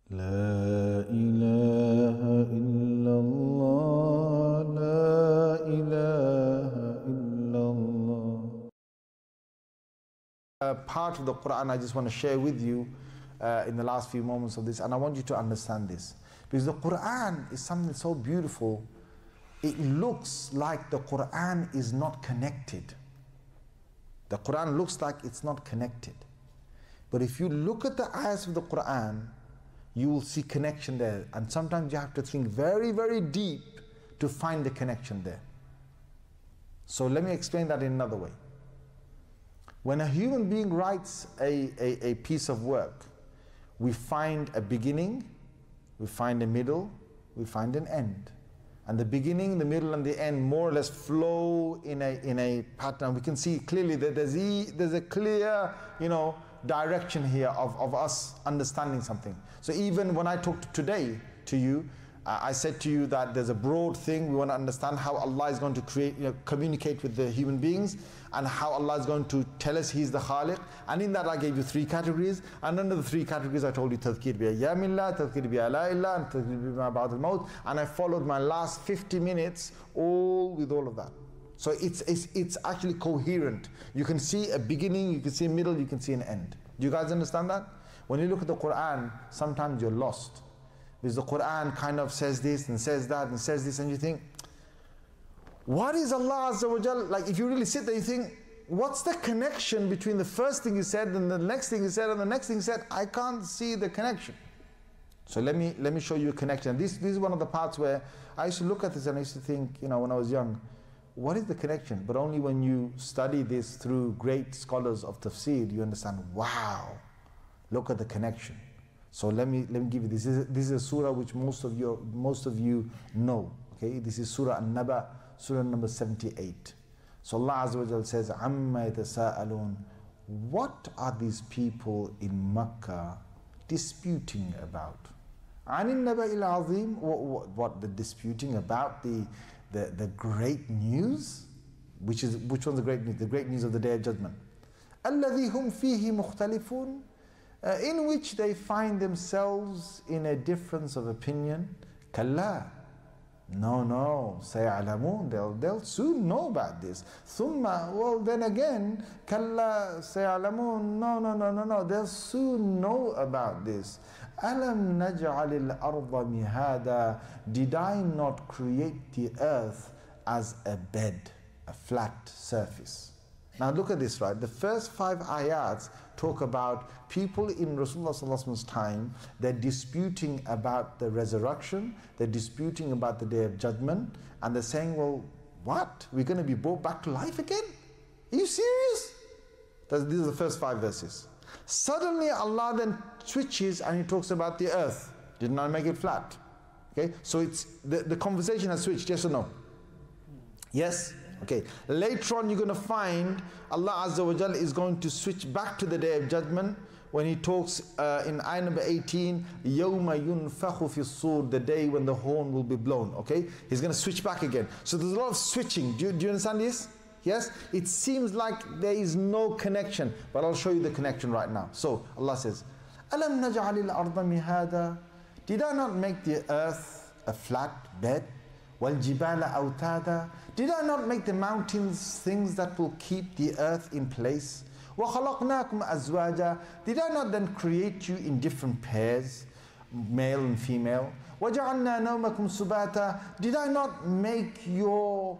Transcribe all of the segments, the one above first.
لا إله إلا الله لا إله إلا الله. Part of the Quran I just want to share with you in the last few moments of this, and I want you to understand this, because the Quran is something so beautiful. It looks like the Quran is not connected. The Quran looks like it's not connected, but if you look at the ayahs of the Quran, you will see connection there, and sometimes you have to think very, very deep to find the connection there. So let me explain that in another way. When a human being writes a piece of work, we find a beginning, we find a middle, we find an end. And the beginning, the middle, and the end more or less flow in a pattern. We can see clearly that there's a clear, direction here of us understanding something. So even when I talked today to you, I said to you that there's a broad thing. We want to understand how Allah is going to communicate with the human beings, and how Allah is going to tell us He's the Khaliq. And in that I gave you 3 categories, and under the 3 categories I told you Tadhkir bi Ayyamillah, Tadhkir bi Ala'illah, and Tadhkir bi Ba'd al-Maut, and I followed my last 50 minutes with all of that. So it's actually coherent. You can see a beginning, you can see a middle, you can see an end. Do you guys understand that? When you look at the Quran, sometimes you're lost, because the Quran kind of says this and says that and says this, and you think, what is Allah Azza wa Jal? Like, if you really sit there, you think, what's the connection between the first thing He said and the next thing He said and the next thing He said? I can't see the connection. So let me show you a connection. This is one of the parts where I used to look at this and I used to think, when I was young, what is the connection? But only when you study this through great scholars of tafsir, you understand, wow, look at the connection. So let me give you this. This is a surah which most of you know. Okay, this is Surah An-Naba, Surah number 78. So Allah Azza wa Jalla says, "Amma yatasa'alun." What are these people in Makkah disputing about? Anin naba'il azim. What they're disputing about? The great news, which one's the great news? The great news of the Day of Judgment. Alladhi hum fihi mukhtalifun, in which they find themselves in a difference of opinion. Kalla, no, sayalamun, they'll soon know about this. Thumma, well then again, kalla sayalamun, no, they'll soon know about this. Alam naj'alil arda mihada, did I not create the earth as a bed, a flat surface? Now look at this, right? The first 5 ayats talk about people in Rasulullah sallallahu alaihi wasallam's time. They're disputing about the resurrection, they're disputing about the Day of Judgment, and they're saying, well, what? We're going to be brought back to life again? Are you serious? These are the first 5 verses. Suddenly Allah then switches and He talks about the earth. Did not make it flat. Okay, so it's the conversation has switched, yes or no? Yes? Okay, later on you're going to find Allah Azza wa Jal is going to switch back to the Day of Judgment when He talks in ayah number 18, يَوْمَ يُنْفَخُ فِي الصُّورِ, the day when the horn will be blown. Okay, He's going to switch back again. So there's a lot of switching. Do you understand this? Yes? It seems like there is no connection, but I'll show you the connection right now. So Allah says, أَلَمْ نَجْعَلِ الْأَرْضَ مِهَادًا, did I not make the earth a flat bed? وَالْجِبَالَ أَوْتَادًا, did I not make the mountains things that will keep the earth in place? وَخَلَقْنَاكُمْ أَزْوَاجًا, did I not then create you in different pairs, male and female? وَجَعَلْنَا نَوْمَكُمْ سُبَاتًا, did I not make your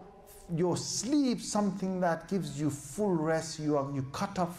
sleep something that gives you full rest? You cut off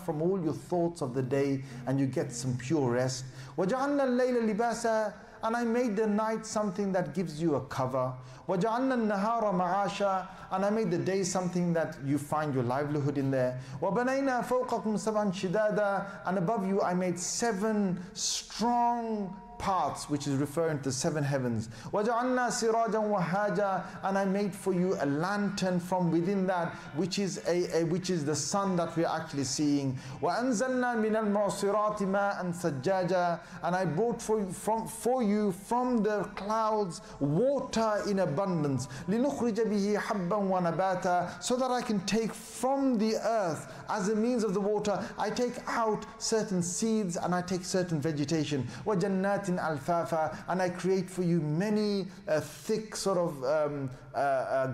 from all your thoughts of the day, and you get some pure rest. وَجَعَلْنَا اللَّيْلَ لِبَاسًا, and I made the night something that gives you a cover. وَجَعَلْنَا النَّهَارَ مَعَاشًا, and I made the day something that you find your livelihood in there. وَبَنَيْنَا فَوْقَكُمْ سَبْعًا شِدَادًا, and above you I made 7 strong paths, which is referring to the 7 heavens. وَجَعَلْنَا سِرَاجًا وَهَاجًا, and I made for you a lantern from within that, which is the sun that we are actually seeing. وَأَنزَلْنَا مِنَ الْمُعْصِرَاتِ مَاءً ثَجَّاجًا, and I brought for you from the clouds water in abundance. لِنُخْرِجَ بِهِ حَبًّا وَنَبَاتًا, so that I can take from the earth, as a means of the water, I take out certain seeds and I take certain vegetation. وَجَنَّاتٍ أَلْفَافًا, and I create for you many thick sort of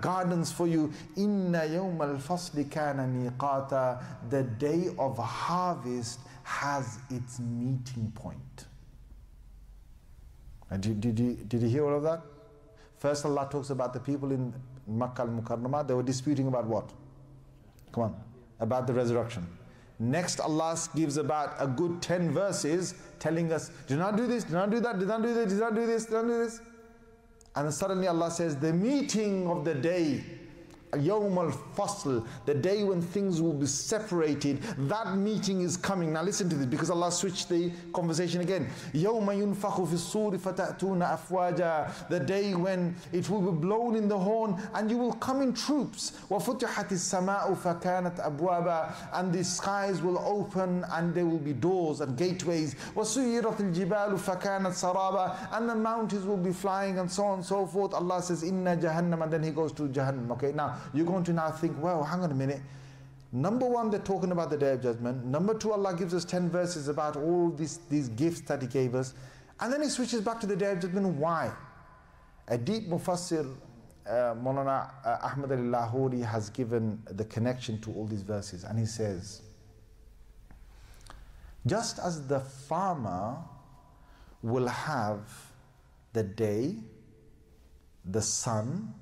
gardens for you. إِنَّ يَوْمَ الْفَصْلِ كَانَ مِيقَاتًا, the day of harvest has its meeting point. Did you hear all of that? First Allah talks about the people in Makkah al-Mukarramah. They were disputing about what? Come on. About the resurrection. Next Allah gives about a good 10 verses telling us, do not do this, do not do that, do not do this, do not do this, do not do this. And then suddenly Allah says, the meeting of the day, Yawm al-Fasl, the day when things will be separated, that meeting is coming. Now listen to this, because Allah switched the conversation again. يَوْمَ يُنْفَخُ فِي الصُّورِ فَتَأْتُونَ أَفْوَاجًا, the day when it will be blown in the horn and you will come in troops. وَفُتِحَتِ السَّمَاءُ فَكَانَتْ أَبْوَابًا, and the skies will open and there will be doors and gateways. وَسُيِّرَتِ الْجِبَالُ فَكَانَتْ سَرَابًا, and the mountains will be flying, and so on and so forth. Allah says, إِنَّ جَهَنَّمَ, and then He goes to Jahannam. Okay, now you're going to now think, well, hang on a minute. Number one, they're talking about the Day of Judgment. Number two, Allah gives us 10 verses about all these gifts that He gave us. And then He switches back to the Day of Judgment. Why? A deep Mufassir, Maulana Ahmad Ali Lahori, has given the connection to all these verses. And he says, just as the farmer will have the day, the sun,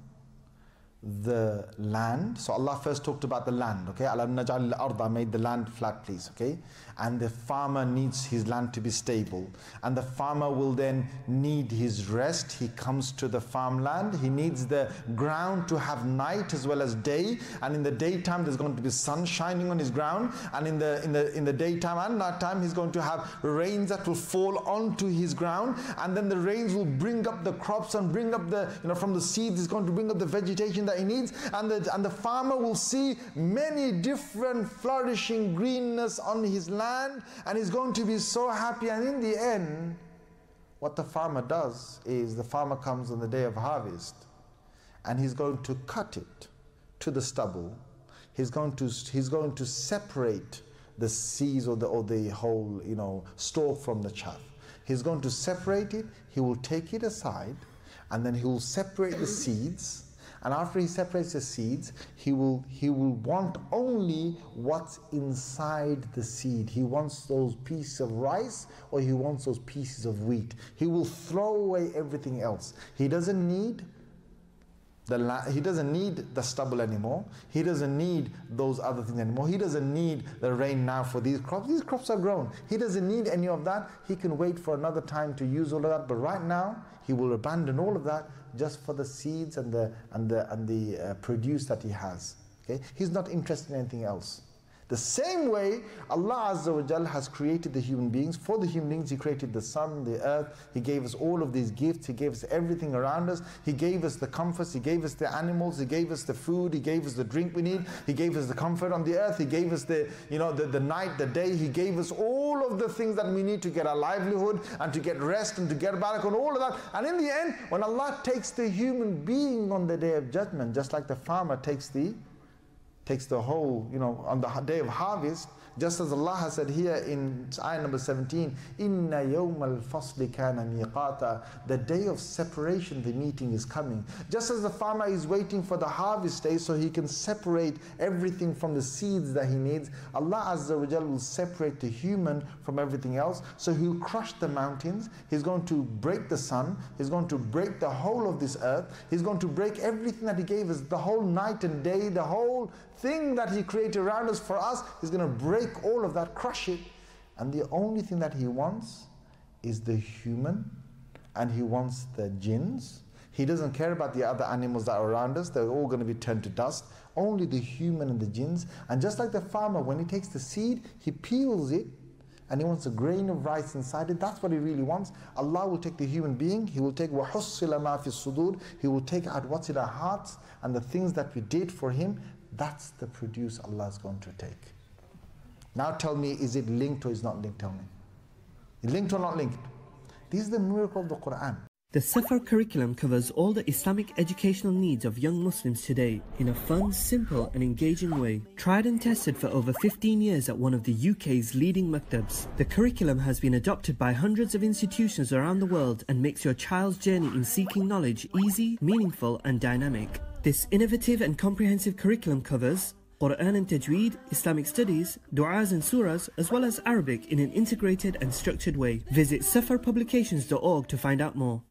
the land. So Allah first talked about the land, okay? Alam naj'al al-arda, made the land flat, please, okay? And the farmer needs his land to be stable. And the farmer will then need his rest. He comes to the farmland. He needs the ground to have night as well as day. And in the daytime, there's going to be sun shining on his ground. And in the daytime and nighttime, he's going to have rains that will fall onto his ground. And then the rains will bring up the crops and bring up the, from the seeds, it's going to bring up the vegetation that he needs. And the farmer will see many different flourishing greenness on his land. And he's going to be so happy. And in the end, what the farmer does is the farmer comes on the day of harvest and he's going to cut it to the stubble. He's going to separate the seeds or the whole stalk from the chaff. He's going to separate it. He will take it aside and then he will separate the seeds. And after he separates the seeds, he will want only what's inside the seed. He wants those pieces of rice or he wants those pieces of wheat. He will throw away everything else. He doesn't need the stubble anymore. He doesn't need those other things anymore. He doesn't need the rain now for these crops. These crops are grown. He doesn't need any of that. He can wait for another time to use all of that. But right now, he will abandon all of that just for the seeds and the produce that he has. Okay? He's not interested in anything else. The same way Allah Azza wa Jal has created the human beings. For the human beings, He created the sun, the earth. He gave us all of these gifts. He gave us everything around us. He gave us the comforts. He gave us the animals. He gave us the food. He gave us the drink we need. He gave us the comfort on the earth. He gave us the night, the day. He gave us all of the things that we need to get our livelihood and to get rest and to get barakah and all of that. And in the end, when Allah takes the human being on the Day of Judgment, just like the farmer takes the whole, on the day of harvest, just as Allah has said here in ayah number 17, Inna yawm al-fasli kana miqata, the day of separation, the meeting is coming. Just as the farmer is waiting for the harvest day so he can separate everything from the seeds that he needs, Allah Azza wa Jal will separate the human from everything else. So He'll crush the mountains, He's going to break the sun, He's going to break the whole of this earth, He's going to break everything that He gave us, the whole night and day, the whole thing that He created around us for us. He's going to break all of that, crush it, and the only thing that He wants is the human, and He wants the jinns. He doesn't care about the other animals that are around us. They're all going to be turned to dust. Only the human and the jinns. And just like the farmer, when he takes the seed, he peels it and he wants a grain of rice inside it, that's what he really wants. Allah will take the human being, He will take وَحُصِّلَ مَا فِي الصُّدُورِ, He will take out what's in our hearts and the things that we did for Him. That's the produce Allah is going to take. Now tell me, is it linked or is not linked? Tell me. Is it linked or not linked? This is the miracle of the Quran. The Safar curriculum covers all the Islamic educational needs of young Muslims today in a fun, simple and engaging way. Tried and tested for over 15 years at one of the UK's leading maktabs, the curriculum has been adopted by hundreds of institutions around the world and makes your child's journey in seeking knowledge easy, meaningful and dynamic. This innovative and comprehensive curriculum covers Quran and Tajweed, Islamic studies, du'as and surahs, as well as Arabic in an integrated and structured way. Visit safarpublications.org to find out more.